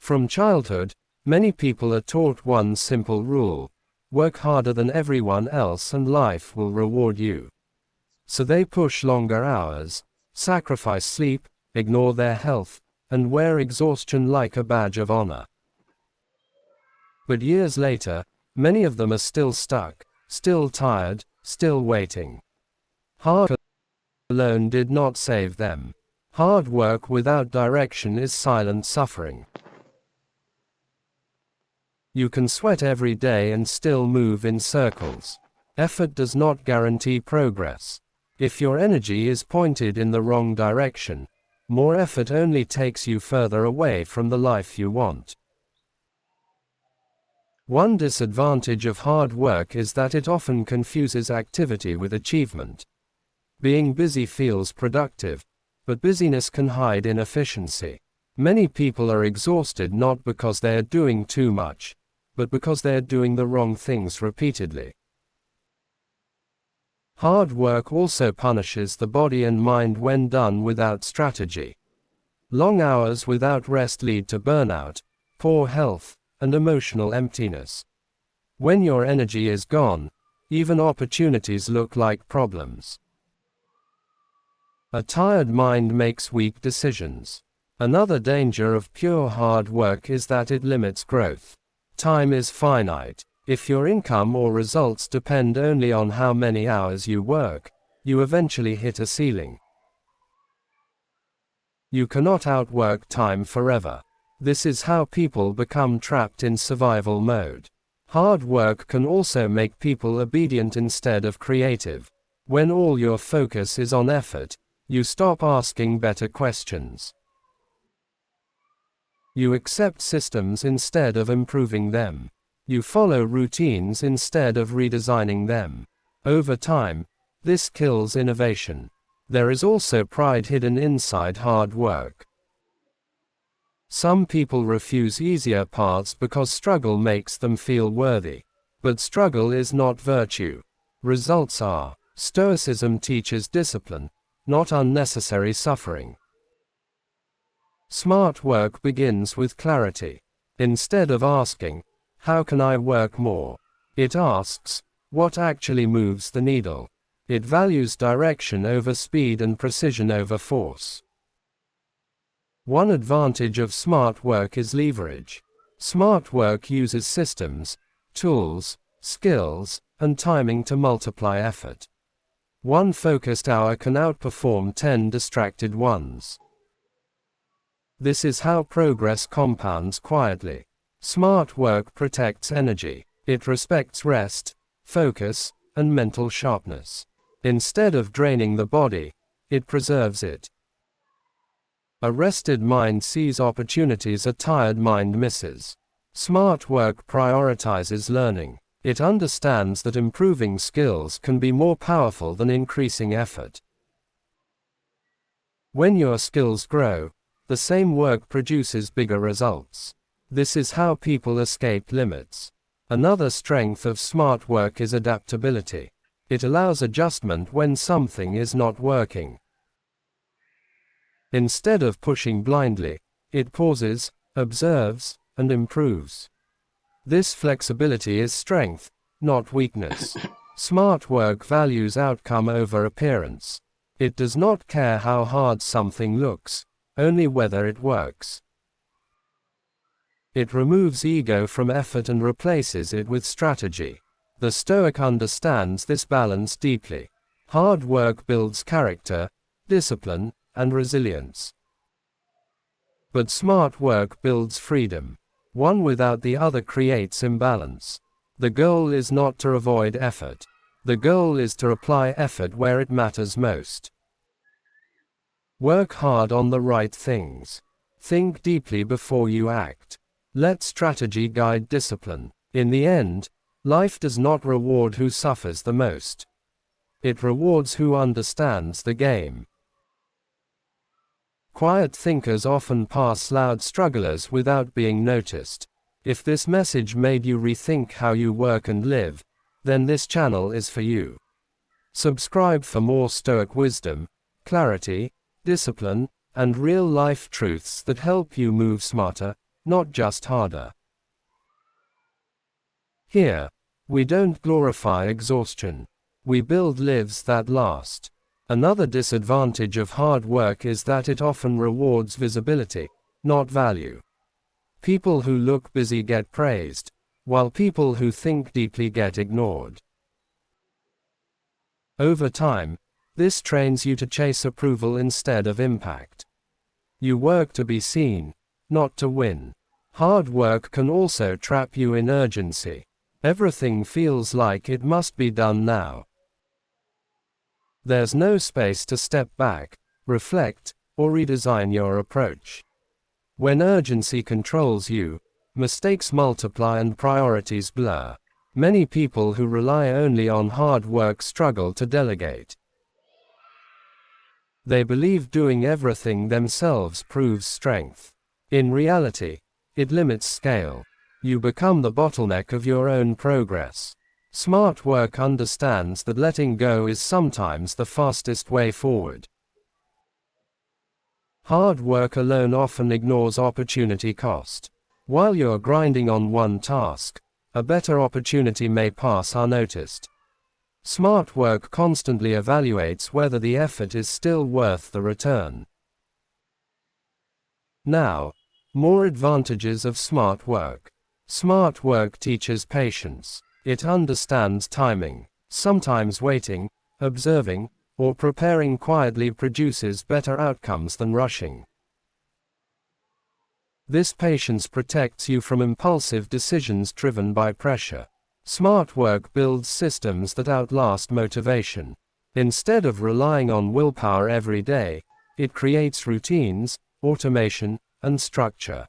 From childhood, many people are taught one simple rule: work harder than everyone else and life will reward you. So they push longer hours, sacrifice sleep, ignore their health, and wear exhaustion like a badge of honor. But years later, many of them are still stuck, still tired, still waiting. Hard work alone did not save them. Hard work without direction is silent suffering. You can sweat every day and still move in circles. Effort does not guarantee progress. If your energy is pointed in the wrong direction, more effort only takes you further away from the life you want. One disadvantage of hard work is that it often confuses activity with achievement. Being busy feels productive, but busyness can hide inefficiency. Many people are exhausted not because they are doing too much, but because they are doing the wrong things repeatedly. Hard work also punishes the body and mind when done without strategy. Long hours without rest lead to burnout, poor health, and emotional emptiness. When your energy is gone, even opportunities look like problems. A tired mind makes weak decisions. Another danger of pure hard work is that it limits growth. Time is finite. If your income or results depend only on how many hours you work, you eventually hit a ceiling. You cannot outwork time forever. This is how people become trapped in survival mode. Hard work can also make people obedient instead of creative. When all your focus is on effort, you stop asking better questions. You accept systems instead of improving them. You follow routines instead of redesigning them. Over time, this kills innovation. There is also pride hidden inside hard work. Some people refuse easier paths because struggle makes them feel worthy. But struggle is not virtue. Results are. Stoicism teaches discipline, not unnecessary suffering. Smart work begins with clarity. Instead of asking, "How can I work more?" it asks, "What actually moves the needle?" It values direction over speed and precision over force. One advantage of smart work is leverage. Smart work uses systems, tools, skills, and timing to multiply effort. One focused hour can outperform 10 distracted ones. This is how progress compounds quietly. Smart work protects energy. It respects rest, focus, and mental sharpness. Instead of draining the body, it preserves it. A rested mind sees opportunities a tired mind misses. Smart work prioritizes learning. It understands that improving skills can be more powerful than increasing effort. When your skills grow, the same work produces bigger results. This is how people escape limits. Another strength of smart work is adaptability. It allows adjustment when something is not working. Instead of pushing blindly, it pauses, observes, and improves. This flexibility is strength, not weakness. Smart work values outcome over appearance. It does not care how hard something looks, only whether it works. It removes ego from effort and replaces it with strategy. The Stoic understands this balance deeply. Hard work builds character, discipline, and resilience. But smart work builds freedom. One without the other creates imbalance. The goal is not to avoid effort. The goal is to apply effort where it matters most. Work hard on the right things. Think deeply before you act. Let strategy guide discipline. In the end, life does not reward who suffers the most. It rewards who understands the game. Quiet thinkers often pass loud strugglers without being noticed. If this message made you rethink how you work and live, then this channel is for you. Subscribe for more Stoic wisdom, clarity, discipline, and real-life truths that help you move smarter, not just harder. Here, we don't glorify exhaustion. We build lives that last. Another disadvantage of hard work is that it often rewards visibility, not value. People who look busy get praised, while people who think deeply get ignored. Over time, this trains you to chase approval instead of impact. You work to be seen, not to win. Hard work can also trap you in urgency. Everything feels like it must be done now. There's no space to step back, reflect, or redesign your approach. When urgency controls you, mistakes multiply and priorities blur. Many people who rely only on hard work struggle to delegate. They believe doing everything themselves proves strength. In reality, it limits scale. You become the bottleneck of your own progress. Smart work understands that letting go is sometimes the fastest way forward. Hard work alone often ignores opportunity cost. While you're grinding on one task, a better opportunity may pass unnoticed. Smart work constantly evaluates whether the effort is still worth the return. Now, more advantages of smart work. Smart work teaches patience. It understands timing. Sometimes waiting, observing, or preparing quietly produces better outcomes than rushing. This patience protects you from impulsive decisions driven by pressure. Smart work builds systems that outlast motivation. Instead of relying on willpower every day, it creates routines, automation, and structure.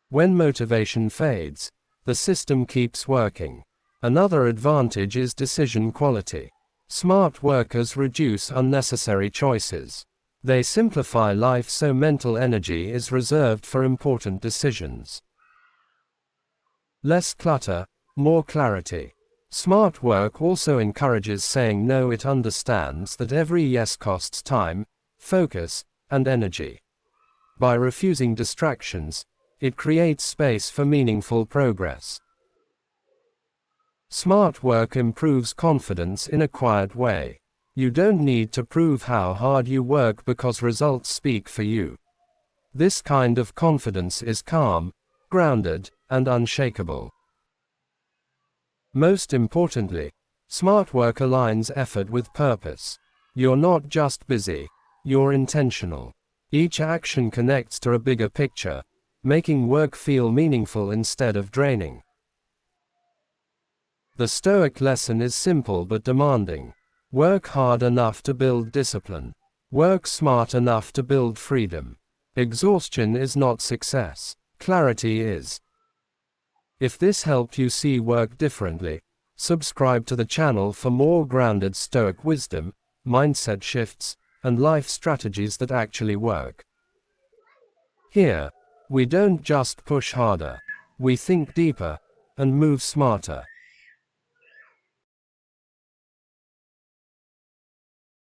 When motivation fades, the system keeps working. Another advantage is decision quality. Smart workers reduce unnecessary choices. They simplify life so mental energy is reserved for important decisions. Less clutter, more clarity. Smart work also encourages saying no. It understands that every yes costs time, focus, and energy. By refusing distractions, it creates space for meaningful progress. Smart work improves confidence in a quiet way. You don't need to prove how hard you work because results speak for you. This kind of confidence is calm, grounded, and unshakable. Most importantly, smart work aligns effort with purpose. You're not just busy, you're intentional. Each action connects to a bigger picture, making work feel meaningful instead of draining. The Stoic lesson is simple but demanding. Work hard enough to build discipline. Work smart enough to build freedom. Exhaustion is not success. Clarity is. If this helped you see work differently, subscribe to the channel for more grounded Stoic wisdom, mindset shifts, and life strategies that actually work. Here, we don't just push harder. We think deeper and move smarter.